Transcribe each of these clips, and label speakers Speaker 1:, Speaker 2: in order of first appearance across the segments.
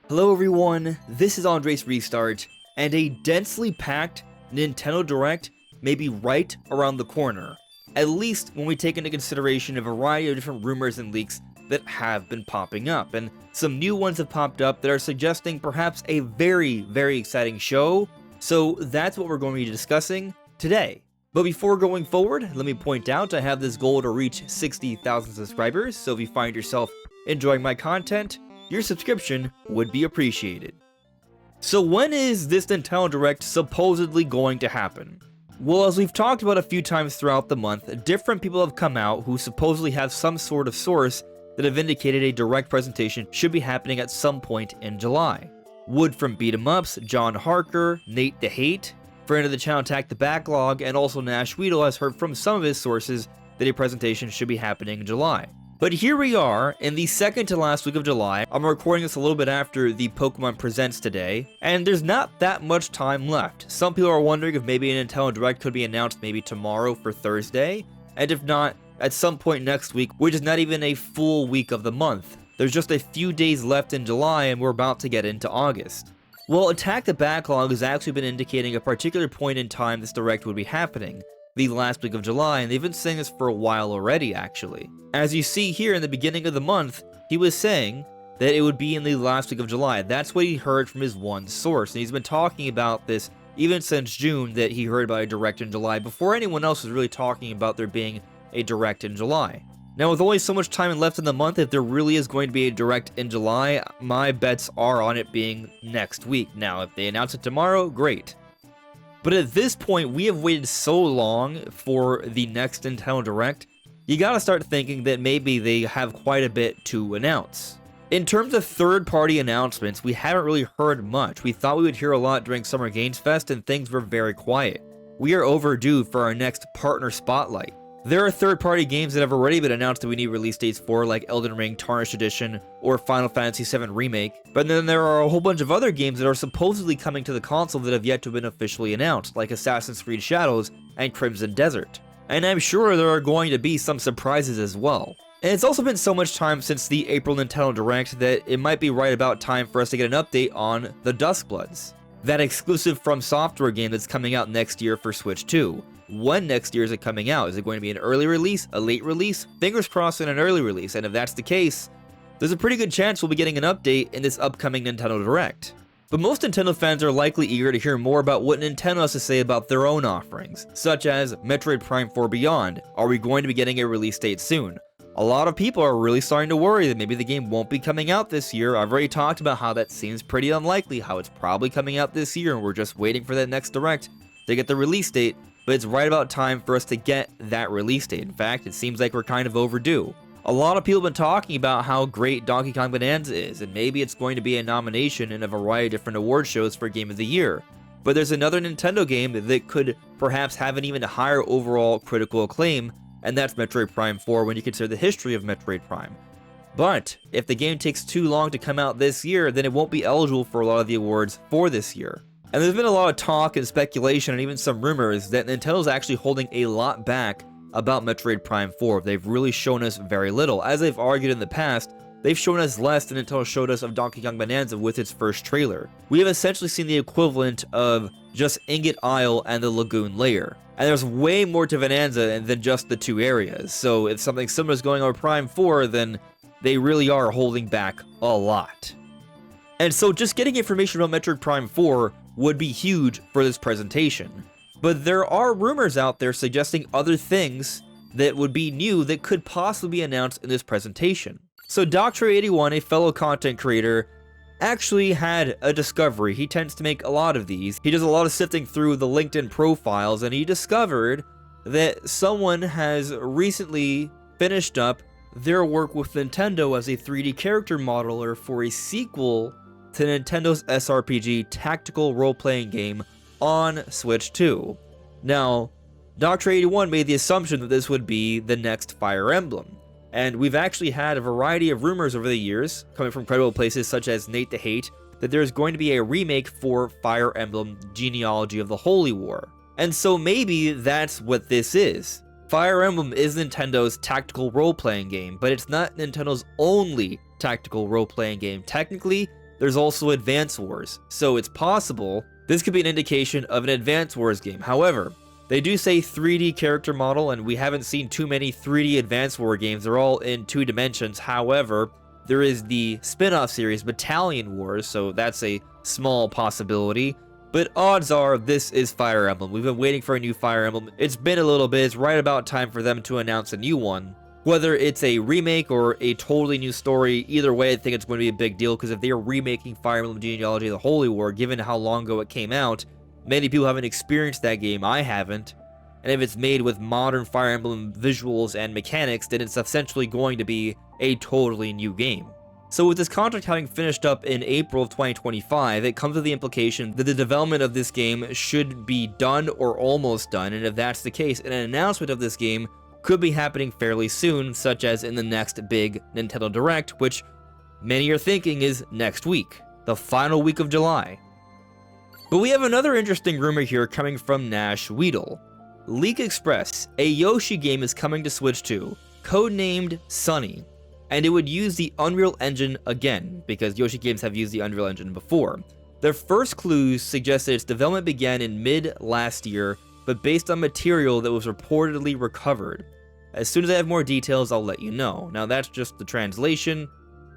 Speaker 1: Hello everyone, this is AndresRestart, and a densely packed Nintendo Direct may be right around the corner, at least when we take into consideration a variety of different rumors and leaks that have been popping up, and some new ones have popped up that are suggesting perhaps a very exciting show, so that's what we're going to be discussing today. But before going forward, let me point out I have this goal to reach 60,000 subscribers, so if you find yourself enjoying my content, your subscription would be appreciated. So when is this Nintendo Direct supposedly going to happen? Well, as we've talked about a few times throughout the month, different people have come out who supposedly have some sort of source that have indicated a Direct presentation should be happening at some point in July. Wood from Beat 'em Ups, John Harker, Nate the Hate, friend of the channel Attack the Backlog, and also Nash Weedle has heard from some of his sources that a presentation should be happening in July. But here we are, in the second to last week of July. I'm recording this a little bit after the Pokemon Presents today, and there's not that much time left. Some people are wondering if maybe a Nintendo Direct could be announced maybe tomorrow for Thursday, and if not, at some point next week, which is not even a full week of the month. There's just a few days left in July, and we're about to get into August. Well, Attack the Backlog has actually been indicating a particular point in time this Direct would be happening, the last week of July, and they've been saying this for a while already, actually. As you see here in the beginning of the month, he was saying that it would be in the last week of July. That's what he heard from his one source, and he's been talking about this even since June, that he heard about a Direct in July, before anyone else was really talking about there being a Direct in July. Now, with only so much time left in the month, if there really is going to be a Direct in July, my bets are on it being next week. Now, if they announce it tomorrow, great. But at this point, we have waited so long for the next Nintendo Direct, you gotta start thinking that maybe they have quite a bit to announce. In terms of third-party announcements, we haven't really heard much. We thought we would hear a lot during Summer Games Fest, and things were very quiet. We are overdue for our next partner spotlight. There are third-party games that have already been announced that we need release dates for, like Elden Ring Tarnished Edition or Final Fantasy VII Remake, but then there are a whole bunch of other games that are supposedly coming to the console that have yet to have been officially announced, like Assassin's Creed Shadows and Crimson Desert. And I'm sure there are going to be some surprises as well. And it's also been so much time since the April Nintendo Direct that it might be right about time for us to get an update on the Duskbloods, that exclusive From Software game that's coming out next year for Switch 2. When next year is it coming out? Is it going to be an early release, a late release? Fingers crossed in an early release, and if that's the case, there's a pretty good chance we'll be getting an update in this upcoming Nintendo Direct. But most Nintendo fans are likely eager to hear more about what Nintendo has to say about their own offerings, such as Metroid Prime 4 Beyond. Are we going to be getting a release date soon? A lot of people are really starting to worry that maybe the game won't be coming out this year. I've already talked about how that seems pretty unlikely, how it's probably coming out this year and we're just waiting for that next Direct to get the release date, but it's right about time for us to get that release date. In fact, it seems like we're kind of overdue. A lot of people have been talking about how great Donkey Kong Bonanza is, and maybe it's going to be a nomination in a variety of different award shows for Game of the Year. But there's another Nintendo game that could perhaps have an even higher overall critical acclaim, and that's Metroid Prime 4 when you consider the history of Metroid Prime. But if the game takes too long to come out this year, then it won't be eligible for a lot of the awards for this year. And there's been a lot of talk and speculation and even some rumors that Nintendo's actually holding a lot back about Metroid Prime 4. They've really shown us very little. As they've argued in the past, they've shown us less than Nintendo showed us of Donkey Kong Bonanza with its first trailer. We have essentially seen the equivalent of just Ingot Isle and the Lagoon Lair. And there's way more to Bonanza than just the two areas. So if something similar is going on with Prime 4, then they really are holding back a lot. And so just getting information about Metroid Prime 4 would be huge for this presentation. But there are rumors out there suggesting other things that would be new that could possibly be announced in this presentation. So Dr.81, a fellow content creator, actually had a discovery. He tends to make a lot of these. He does a lot of sifting through the LinkedIn profiles, and he discovered that someone has recently finished up their work with Nintendo as a 3D character modeler for a sequel to Nintendo's SRPG tactical role-playing game on Switch 2. Now, Dr.81 made the assumption that this would be the next Fire Emblem, and we've actually had a variety of rumors over the years, coming from credible places such as Nate the Hate, that there's going to be a remake for Fire Emblem Genealogy of the Holy War. And so maybe that's what this is. Fire Emblem is Nintendo's tactical role-playing game, but it's not Nintendo's only tactical role-playing game. Technically, there's also Advance Wars, so it's possible this could be an indication of an Advance Wars game. However, they do say 3D character model, and we haven't seen too many 3D Advance War games. They're all in 2 dimensions. However, there is the spin-off series Battalion Wars, so that's a small possibility. But odds are this is Fire Emblem. We've been waiting for a new Fire Emblem. It's been a little bit. It's right about time for them to announce a new one. Whether it's a remake or a totally new story, either way, I think it's going to be a big deal, because if they're remaking Fire Emblem Genealogy of the Holy War, given how long ago it came out, many people haven't experienced that game. I haven't. And if it's made with modern Fire Emblem visuals and mechanics, then it's essentially going to be a totally new game. So with this contract having finished up in April of 2025, it comes with the implication that the development of this game should be done or almost done, and if that's the case, an announcement of this game could be happening fairly soon, such as in the next big Nintendo Direct, which many are thinking is next week, the final week of July. But we have another interesting rumor here coming from Nash Weedle. Leak Express, a Yoshi game is coming to Switch 2, codenamed Sunny, and it would use the Unreal Engine again, because Yoshi games have used the Unreal Engine before. Their first clues suggest that its development began in mid last year, but based on material that was reportedly recovered. As soon as I have more details, I'll let you know. Now that's just the translation,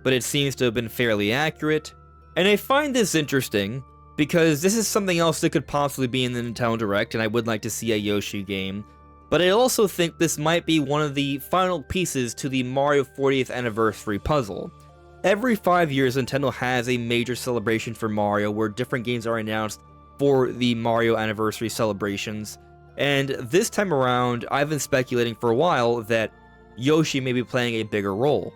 Speaker 1: but it seems to have been fairly accurate. And I find this interesting, because this is something else that could possibly be in the Nintendo Direct, and I would like to see a Yoshi game. But I also think this might be one of the final pieces to the Mario 40th Anniversary puzzle. Every 5 years, Nintendo has a major celebration for Mario, where different games are announced for the Mario Anniversary celebrations. And this time around, I've been speculating for a while that Yoshi may be playing a bigger role.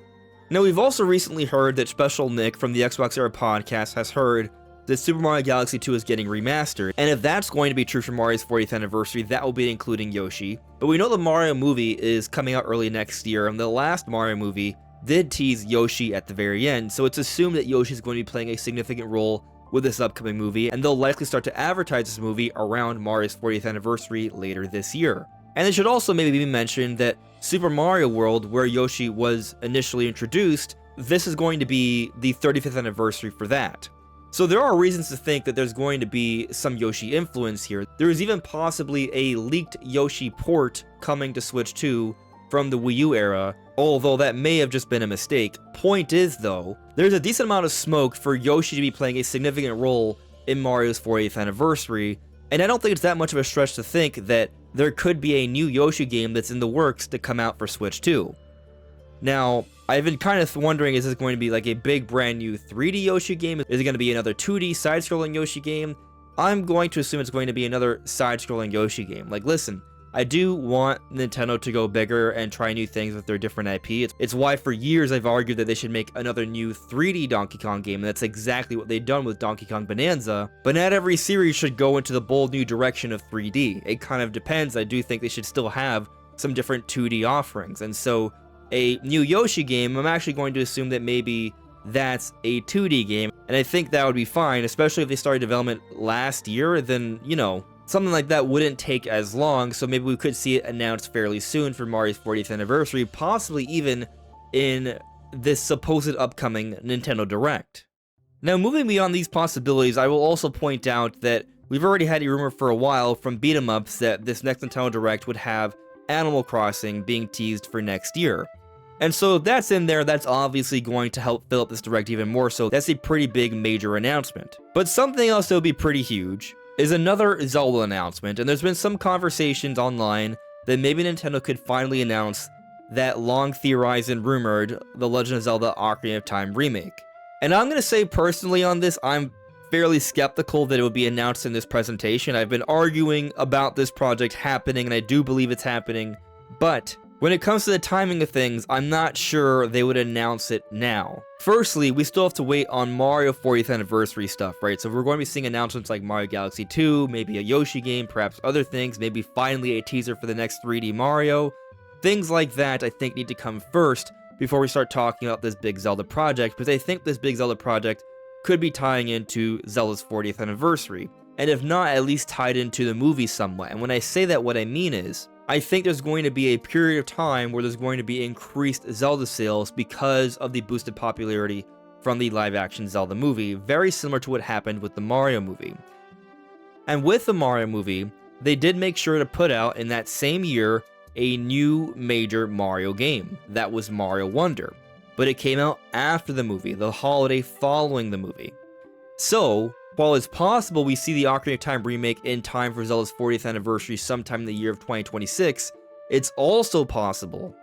Speaker 1: Now, we've also recently heard that Special Nick from the Xbox Era podcast has heard that Super Mario Galaxy 2 is getting remastered, and if that's going to be true for Mario's 40th anniversary, that will be including Yoshi. But we know the Mario movie is coming out early next year, and the last Mario movie did tease Yoshi at the very end, so it's assumed that Yoshi is going to be playing a significant role with this upcoming movie, and they'll likely start to advertise this movie around Mario's 40th anniversary later this year. And it should also maybe be mentioned that Super Mario World, where Yoshi was initially introduced, this is going to be the 35th anniversary for that. So there are reasons to think that there's going to be some Yoshi influence here. There is even possibly a leaked Yoshi port coming to Switch 2 from the Wii U era, although that may have just been a mistake. Point is, though, there's a decent amount of smoke for Yoshi to be playing a significant role in Mario's 40th anniversary, and I don't think it's that much of a stretch to think that there could be a new Yoshi game that's in the works to come out for Switch 2. Now, I've been kind of wondering, is this going to be like a big brand new 3D Yoshi game? Is it going to be another 2D side-scrolling Yoshi game? I'm going to assume it's going to be another side-scrolling Yoshi game. Like, listen, I do want Nintendo to go bigger and try new things with their different IP. It's why for years I've argued that they should make another new 3D Donkey Kong game, and that's exactly what they've done with Donkey Kong Bonanza. But not every series should go into the bold new direction of 3D. It kind of depends. I do think they should still have some different 2D offerings, and so a new Yoshi game, I'm actually going to assume that maybe that's a 2D game, and I think that would be fine, especially if they started development last year. Then, you know, something like that wouldn't take as long, so maybe we could see it announced fairly soon for Mario's 40th anniversary, possibly even in this supposed upcoming Nintendo Direct. Now, moving beyond these possibilities, I will also point out that we've already had a rumor for a while from beat-em-ups that this next Nintendo Direct would have Animal Crossing being teased for next year. And so if that's in there, that's obviously going to help fill up this Direct even more, so that's a pretty big major announcement. But something else that would be pretty huge is another Zelda announcement, and there's been some conversations online that maybe Nintendo could finally announce that long theorized and rumored The Legend of Zelda Ocarina of Time remake. And I'm going to say personally on this, I'm fairly skeptical that it would be announced in this presentation. I've been arguing about this project happening, and I do believe it's happening, but when it comes to the timing of things, I'm not sure they would announce it now. Firstly, we still have to wait on Mario 40th anniversary stuff, right? So we're going to be seeing announcements like Mario Galaxy 2, maybe a Yoshi game, perhaps other things, maybe finally a teaser for the next 3D Mario. Things like that I think need to come first before we start talking about this big Zelda project, because I think this big Zelda project could be tying into Zelda's 40th anniversary. And if not, at least tied into the movie somewhat. And when I say that, what I mean is, I think there's going to be a period of time where there's going to be increased Zelda sales because of the boosted popularity from the live-action Zelda movie, very similar to what happened with the Mario movie. And with the Mario movie, they did make sure to put out in that same year a new major Mario game. That was Mario Wonder. But it came out after the movie, the holiday following the movie. So, while it's possible we see the Ocarina of Time remake in time for Zelda's 40th anniversary sometime in the year of 2026, it's also possible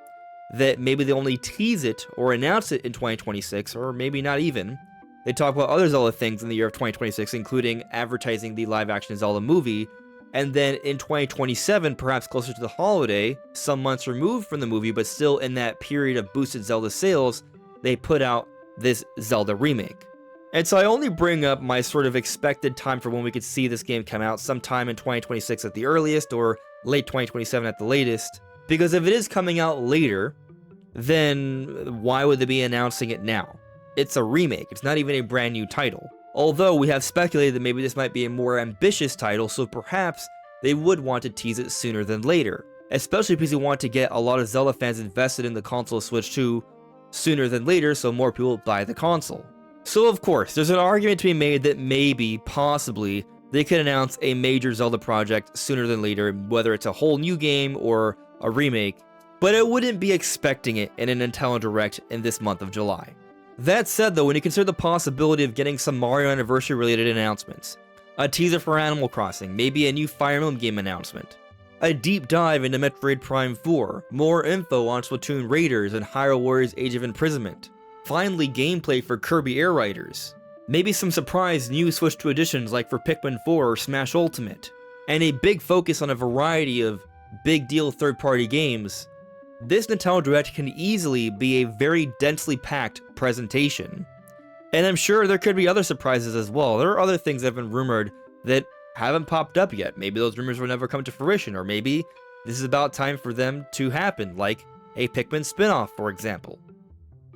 Speaker 1: that maybe they only tease it or announce it in 2026, or maybe not even. They talk about other Zelda things in the year of 2026, including advertising the live-action Zelda movie, and then in 2027, perhaps closer to the holiday, some months removed from the movie, but still in that period of boosted Zelda sales, they put out this Zelda remake. And so I only bring up my sort of expected time for when we could see this game come out, sometime in 2026 at the earliest, or late 2027 at the latest, because if it is coming out later, then why would they be announcing it now? It's a remake, it's not even a brand new title. Although we have speculated that maybe this might be a more ambitious title, so perhaps they would want to tease it sooner than later. Especially because they want to get a lot of Zelda fans invested in the console Switch 2 sooner than later, so more people buy the console. So of course, there's an argument to be made that maybe, possibly, they could announce a major Zelda project sooner than later, whether it's a whole new game or a remake, but I wouldn't be expecting it in a Nintendo Direct in this month of July. That said though, when you consider the possibility of getting some Mario Anniversary related announcements, a teaser for Animal Crossing, maybe a new Fire Emblem game announcement, a deep dive into Metroid Prime 4, more info on Splatoon Raiders and Hyrule Warriors Age of Imprisonment, finally gameplay for Kirby Air Riders, maybe some surprise new Switch 2 additions like for Pikmin 4 or Smash Ultimate, and a big focus on a variety of big deal third-party games, this Nintendo Direct can easily be a very densely packed presentation. And I'm sure there could be other surprises as well. There are other things that have been rumored that haven't popped up yet. Maybe those rumors will never come to fruition, or maybe this is about time for them to happen, like a Pikmin spin-off, for example.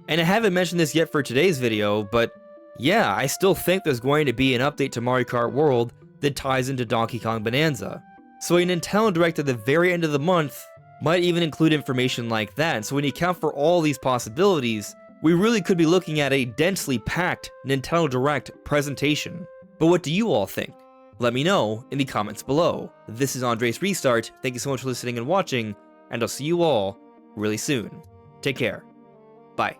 Speaker 1: And I haven't mentioned this yet for today's video, but yeah, I still think there's going to be an update to Mario Kart World that ties into Donkey Kong Bonanza. So a Nintendo Direct at the very end of the month might even include information like that. And so when you account for all these possibilities, we really could be looking at a densely packed Nintendo Direct presentation. But what do you all think? Let me know in the comments below. This is AndresRestart. Thank you so much for listening and watching, and I'll see you all really soon. Take care. Bye.